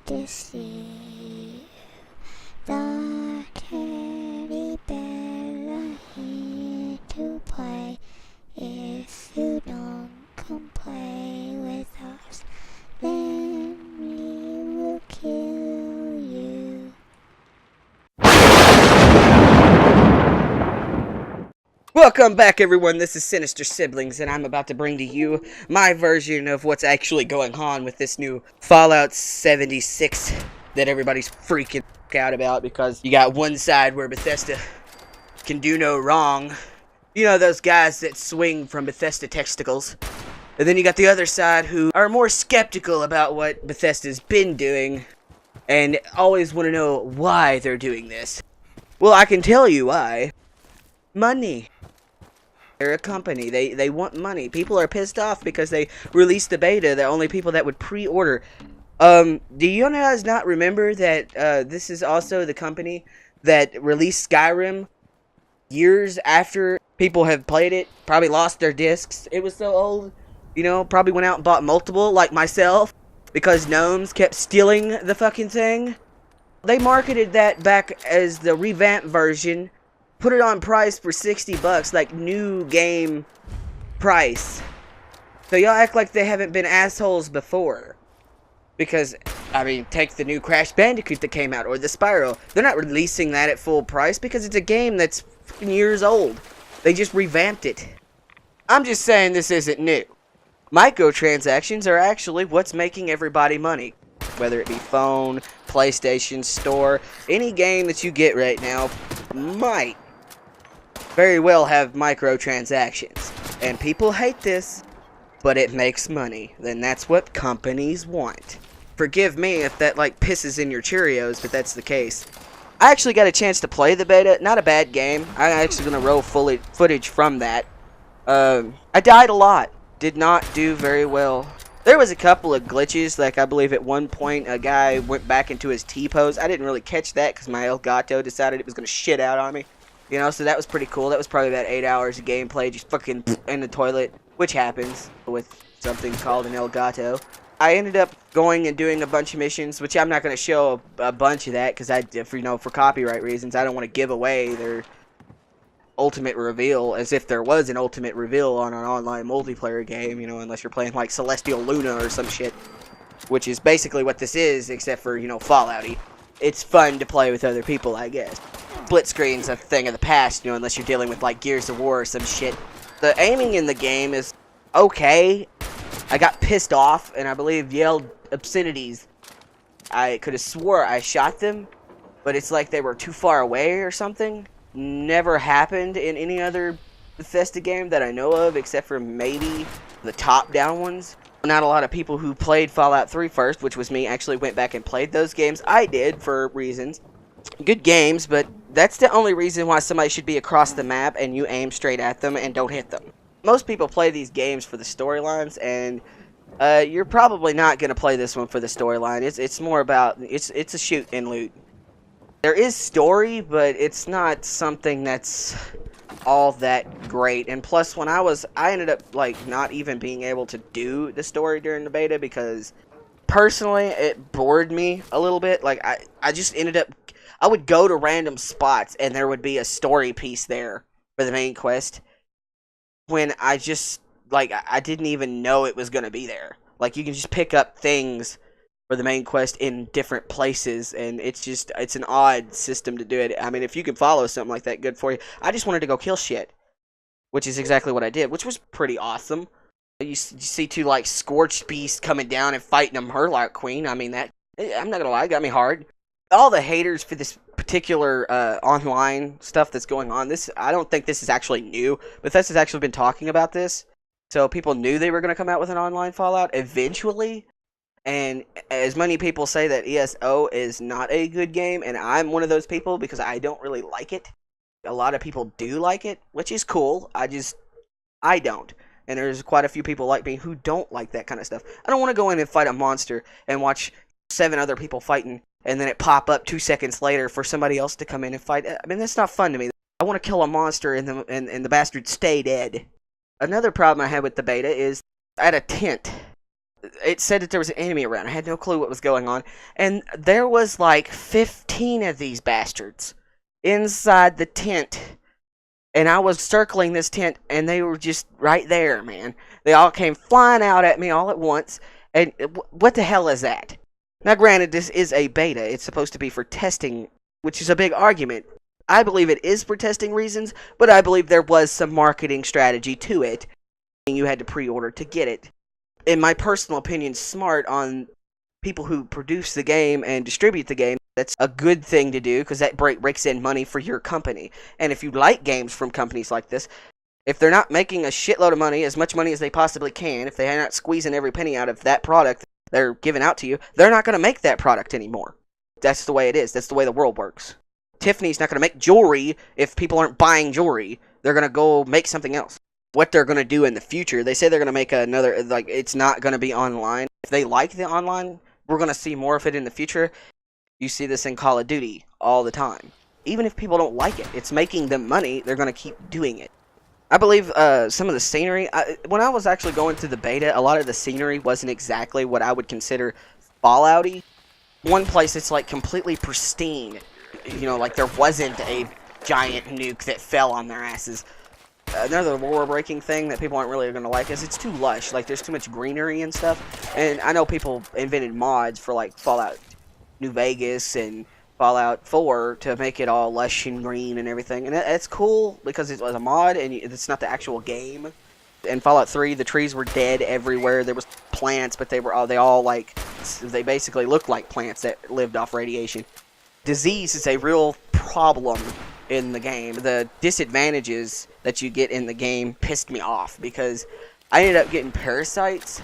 deceive. The teddy bear are here to play. If you don't come play with us, then we will kill you. Welcome back, everyone. This is Sinister Siblings, and I'm about to bring to you my version of what's actually going on with this new Fallout 76 that everybody's freaking out about, because you got one side where Bethesda can do no wrong. You know, those guys that swing from Bethesda testicles. And then you got the other side who are more skeptical about what Bethesda's been doing and always want to know why they're doing this. Well, I can tell you why. Money. They're a company. They want money. People are pissed off because they released the beta. The only people that would pre-order. Do you guys not remember that this is also the company that released Skyrim years after people have played it? Probably lost their discs. It was so old. You know, probably went out and bought multiple, like myself, because gnomes kept stealing the fucking thing. They marketed that back as the revamped version. Put it on price for $60, like new game price. So y'all act like they haven't been assholes before. Because, I mean, take the new Crash Bandicoot that came out, or the Spyro. They're not releasing that at full price because it's a game that's fucking years old. They just revamped it. I'm just saying this isn't new. Microtransactions are actually what's making everybody money. Whether it be phone, PlayStation, store, any game that you get right now might very well have microtransactions. And people hate this, but it makes money. Then that's what companies want. Forgive me if that like pisses in your Cheerios, but that's the case. I actually got a chance to play the beta. Not a bad game. I'm actually going to roll footage from that. I died a lot. Did not do very well. There was a couple of glitches, like I believe at one point a guy went back into his T-pose. I didn't really catch that because my Elgato decided it was going to shit out on me. You know, so that was pretty cool. That was probably about 8 hours of gameplay, just fucking in the toilet, which happens with something called an Elgato. I ended up going and doing a bunch of missions, which I'm not going to show a bunch of that because for copyright reasons, I don't want to give away their ultimate reveal, as if there was an ultimate reveal on an online multiplayer game, you know, unless you're playing like Celestial Luna or some shit, which is basically what this is, except for, you know, Fallout-y. It's fun to play with other people, I guess. Split screen's a thing of the past, you know, unless you're dealing with like Gears of War or some shit. The aiming in the game is okay. I got pissed off and I believe yelled obscenities. I could have swore I shot them, but it's like they were too far away or something. Never happened in any other Bethesda game that I know of, except for maybe the top-down ones. Not a lot of people who played Fallout 3 first, which was me, actually went back and played those games. I did, for reasons. Good games, but that's the only reason why somebody should be across the map and you aim straight at them and don't hit them. Most people play these games for the storylines, and you're probably not going to play this one for the storyline. It's more about, it's a shoot and loot. There is story, but it's not something that's all that great. And plus, when I ended up like not even being able to do the story during the beta because personally it bored me a little bit. Like I just ended up, I would go to random spots and there would be a story piece there for the main quest when I just like I didn't even know it was gonna be there. Like you can just pick up things for the main quest in different places, and it's an odd system to do it. I mean, if you can follow something like that, good for you. I just wanted to go kill shit, which is exactly what I did, which was pretty awesome. You see two, like, scorched beasts coming down and fighting a Murloc Queen. I mean, that, I'm not gonna lie, it got me hard. All the haters for this particular online stuff that's going on, I don't think this is actually new. Bethesda's actually been talking about this, so people knew they were going to come out with an online Fallout eventually. And as many people say that ESO is not a good game, and I'm one of those people because I don't really like it. A lot of people do like it, which is cool. I don't. And there's quite a few people like me who don't like that kind of stuff. I don't want to go in and fight a monster and watch 7 other people fighting, and then it pop up 2 seconds later for somebody else to come in and fight. I mean, that's not fun to me. I want to kill a monster and the bastard stay dead. Another problem I had with the beta is I had a tent. It said that there was an enemy around. I had no clue what was going on. And there was like 15 of these bastards inside the tent. And I was circling this tent, and they were just right there, man. They all came flying out at me all at once. And what the hell is that? Now, granted, this is a beta. It's supposed to be for testing, which is a big argument. I believe it is for testing reasons, but I believe there was some marketing strategy to it. You had to pre-order to get it. In my personal opinion, smart on people who produce the game and distribute the game. That's a good thing to do because that breaks in money for your company. And if you like games from companies like this, if they're not making a shitload of money, as much money as they possibly can, if they're not squeezing every penny out of that product they're giving out to you, they're not going to make that product anymore. That's the way it is. That's the way the world works. Tiffany's not going to make jewelry if people aren't buying jewelry. They're going to go make something else. What they're going to do in the future, they say they're going to make another, like, it's not going to be online. If they like the online, we're going to see more of it in the future. You see this in Call of Duty all the time. Even if people don't like it, it's making them money, they're going to keep doing it. I believe some of the scenery, when I was actually going through the beta, a lot of the scenery wasn't exactly what I would consider Fallout-y. One place it's like completely pristine. You know, like there wasn't a giant nuke that fell on their asses. Another lore-breaking thing that people aren't really going to like is it's too lush. Like, there's too much greenery and stuff. And I know people invented mods for, like, Fallout New Vegas and Fallout 4 to make it all lush and green and everything. And it's cool because it was a mod and it's not the actual game. In Fallout 3, the trees were dead everywhere. There was plants, but they basically looked like plants that lived off radiation. Disease is a real problem in the game. The disadvantages that you get in the game pissed me off because I ended up getting parasites,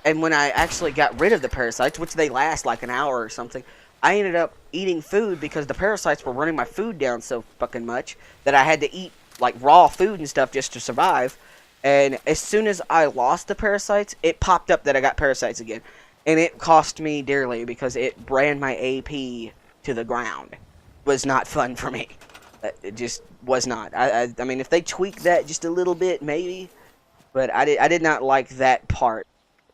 and when I actually got rid of the parasites, which they last like an hour or something, I ended up eating food because the parasites were running my food down so fucking much that I had to eat like raw food and stuff just to survive. And as soon as I lost the parasites, it popped up that I got parasites again, and it cost me dearly because it ran my AP to the ground. It was not fun for me. It just was not. I mean, if they tweak that just a little bit, maybe. But I did not like that part.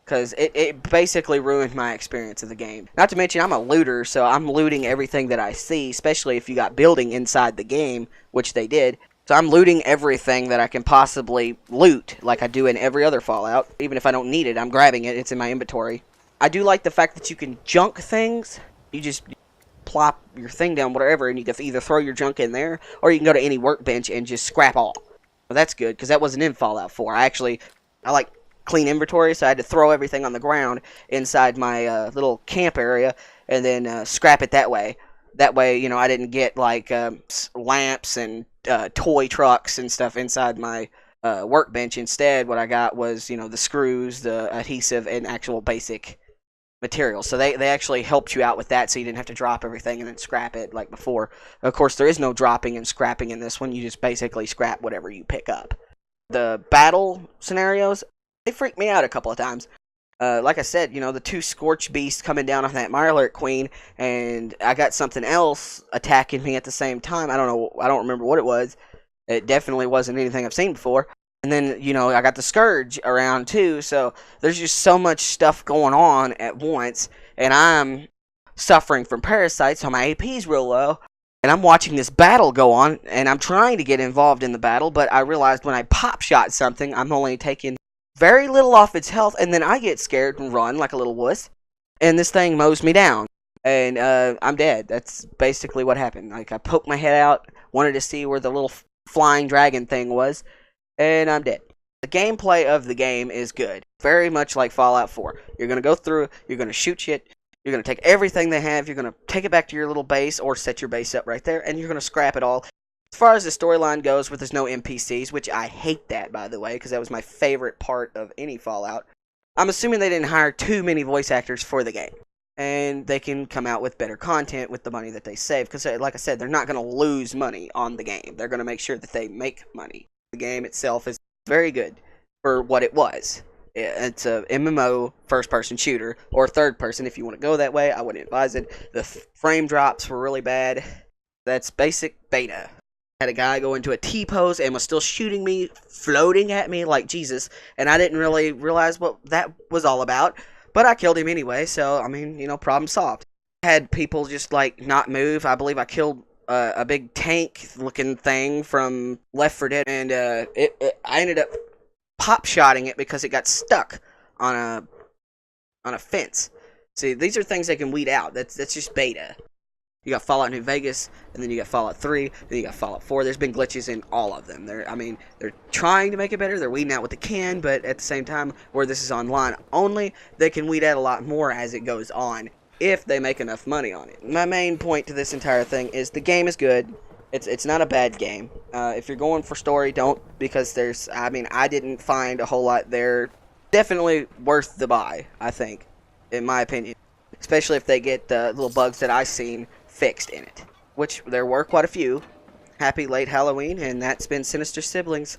Because it basically ruined my experience of the game. Not to mention, I'm a looter, so I'm looting everything that I see. Especially if you got building inside the game, which they did. So I'm looting everything that I can possibly loot. Like I do in every other Fallout. Even if I don't need it, I'm grabbing it. It's in my inventory. I do like the fact that you can junk things. You just plop your thing down, whatever, and you can either throw your junk in there, or you can go to any workbench and just scrap all. Well, that's good, because that wasn't in Fallout 4. I like clean inventory, so I had to throw everything on the ground inside my little camp area, and then scrap it that way. That way, you know, I didn't get, like, lamps and toy trucks and stuff inside my workbench. Instead, what I got was, you know, the screws, the adhesive, and actual basic materials. So they actually helped you out with that, so you didn't have to drop everything and then scrap it like before. Of course, there is no dropping and scrapping in this one. You just basically scrap whatever you pick up. The battle scenarios, they freaked me out a couple of times. Like I said, you know, the two Scorch Beasts coming down on that Mirelurk Queen, and I got something else attacking me at the same time. I don't remember what it was. It definitely wasn't anything I've seen before. And then, you know, I got the Scourge around too, so there's just so much stuff going on at once, and I'm suffering from parasites, so my AP's real low, and I'm watching this battle go on, and I'm trying to get involved in the battle, but I realized when I pop shot something, I'm only taking very little off its health, and then I get scared and run like a little wuss, and this thing mows me down, and I'm dead. That's basically what happened. Like, I poked my head out, wanted to see where the little flying dragon thing was, and I'm dead. The gameplay of the game is good. Very much like Fallout 4. You're going to go through, you're going to shoot shit, you're going to take everything they have, you're going to take it back to your little base, or set your base up right there, and you're going to scrap it all. As far as the storyline goes, where there's no NPCs, which I hate that, by the way, because that was my favorite part of any Fallout. I'm assuming they didn't hire too many voice actors for the game. And they can come out with better content with the money that they save. Because, like I said, they're not going to lose money on the game. They're going to make sure that they make money. The game itself is very good for what it was. It's a MMO first-person shooter, or third-person if you want to go that way. I wouldn't advise it. The frame drops were really bad. That's basic beta. Had a guy go into a T-pose and was still shooting me, floating at me like Jesus, and I didn't really realize what that was all about. But I killed him anyway, so, I mean, you know, problem solved. I had people just, like, not move. I believe I killed a big tank-looking thing from Left 4 Dead, and I ended up pop-shotting it because it got stuck on a fence. See, these are things they can weed out. That's just beta. You got Fallout New Vegas, and then you got Fallout 3, then you got Fallout 4. There's been glitches in all of them. They're trying to make it better. They're weeding out what they can, but at the same time, where this is online only, they can weed out a lot more as it goes on, if they make enough money on it. My main point to this entire thing is the game is good. It's not a bad game. If you're going for story, don't, because I didn't find a whole lot there. Definitely worth the buy, I think, in my opinion. Especially if they get the little bugs that I've seen fixed in it, which there were quite a few. Happy late Halloween, and that's been Sinister Siblings.